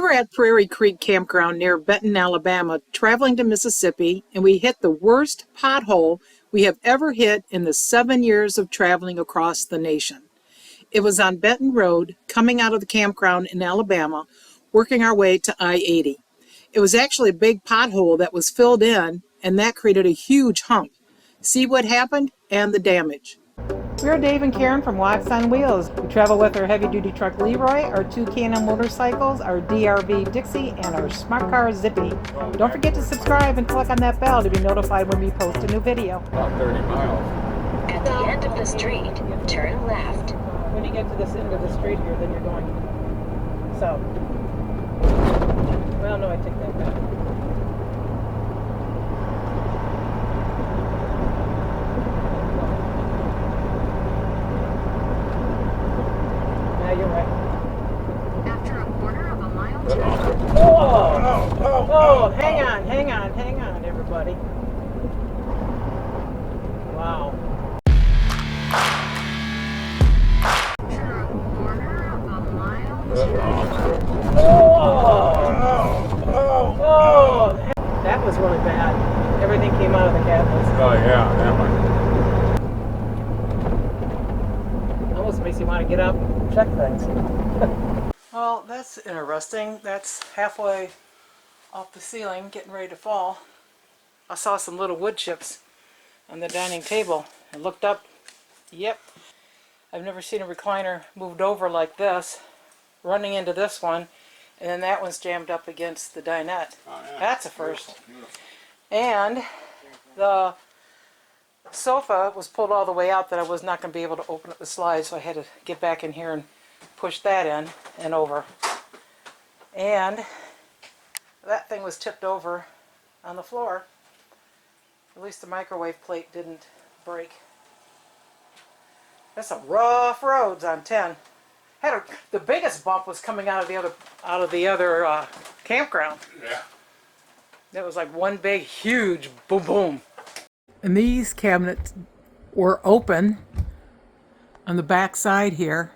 were at Prairie Creek Campground near Benton, Alabama, traveling to Mississippi, and we hit the worst pothole we have ever hit in the 7 years of traveling across the nation. It was on Benton Road, coming out of the campground in Alabama, working our way to I-80. It was actually a big pothole that was filled in, and that created a huge hump. See what happened and the damage. We're Dave and Karen from Wax on Wheels. We travel with our heavy-duty truck Leroy, our two Can-Am motorcycles, our DRV Dixie, and our smart car Zippy. Don't forget to subscribe and click on that bell to be notified when we post a new video. About 30 miles. At the end of the street, turn left. When you get to this end of the street here, then you're going south. Well, no, I take that back. You're right. After a quarter of a mile Good. turn. Oh, hang on, everybody. Wow. After a quarter of a mile turn. Oh, that was really bad. Everything came out of the cabinets. Oh yeah, that one. Almost makes you want to get up and check things. Well, that's interesting. That's halfway off the ceiling, getting ready to fall. I saw some little wood chips on the dining table and looked up. Yep. I've never seen a recliner moved over like this, running into this one, and then that one's jammed up against the dinette. Oh, yeah. That's a first. And the sofa was pulled all the way out that I was not going to be able to open up the slide, so I had to get back in here and push that in and over. And that thing was tipped over on the floor. At least the microwave plate didn't break. That's some rough roads on 10. The biggest bump was coming out of the other campground. Yeah. That was like one big, huge boom boom. And these cabinets were open on the back side here.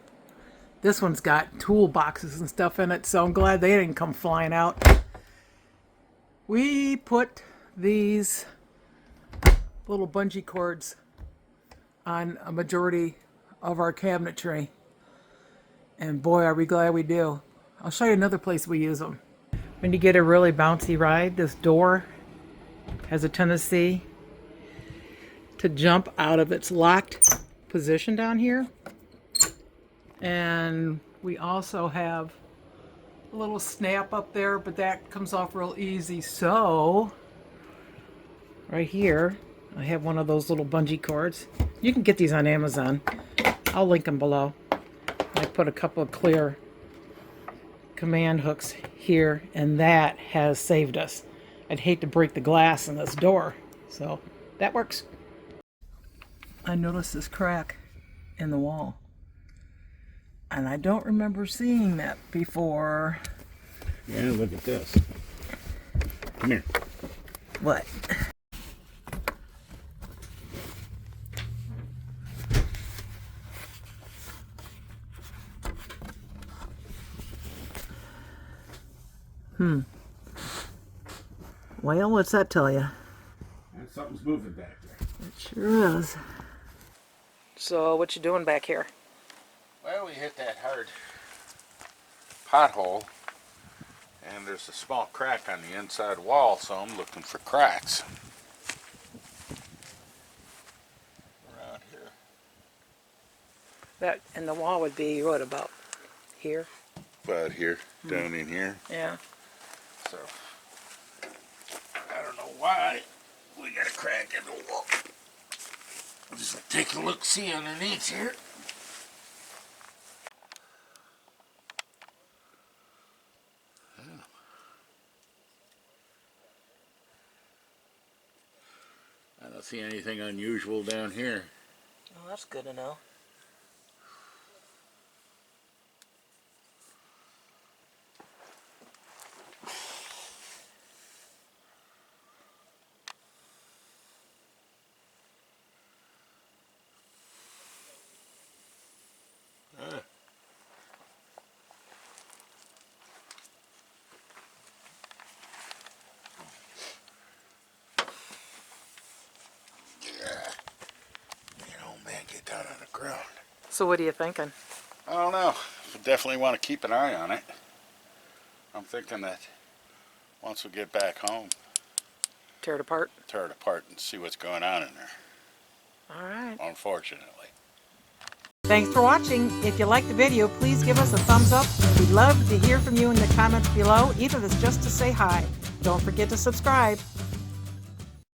This one's got toolboxes and stuff in it, so I'm glad they didn't come flying out. We put these little bungee cords on a majority of our cabinetry. And boy, are we glad we do. I'll show you another place we use them. When you get a really bouncy ride, this door has a tendency to jump out of its locked position down here. And we also have a little snap up there, but that comes off real easy. So right here, I have one of those little bungee cords. You can get these on Amazon. I'll link them below. I put a couple of clear command hooks here, and that has saved us. I'd hate to break the glass in this door, so that works. I noticed this crack in the wall, and I don't remember seeing that before. Yeah, look at this. Come here. What? Well, what's that tell you? Something's moving back there. It sure is. So, what you doing back here? Well, we hit that hard pothole, and there's a small crack on the inside wall, so I'm looking for cracks around here. That and the wall would be what, about here? About here, down in here. Yeah. So I don't know why we got a crack in the wall. I'll just take a look, see underneath here. I don't see anything unusual down here. Well, that's good to know. around. So what are you thinking? I don't know. We definitely want to keep an eye on it. I'm thinking that once we get back home, Tear it apart? tear it apart and see what's going on in there. All right. Unfortunately. Thanks for watching. If you liked the video, please give us a thumbs up. We'd love to hear from you in the comments below, even if it's just to say hi. Don't forget to subscribe.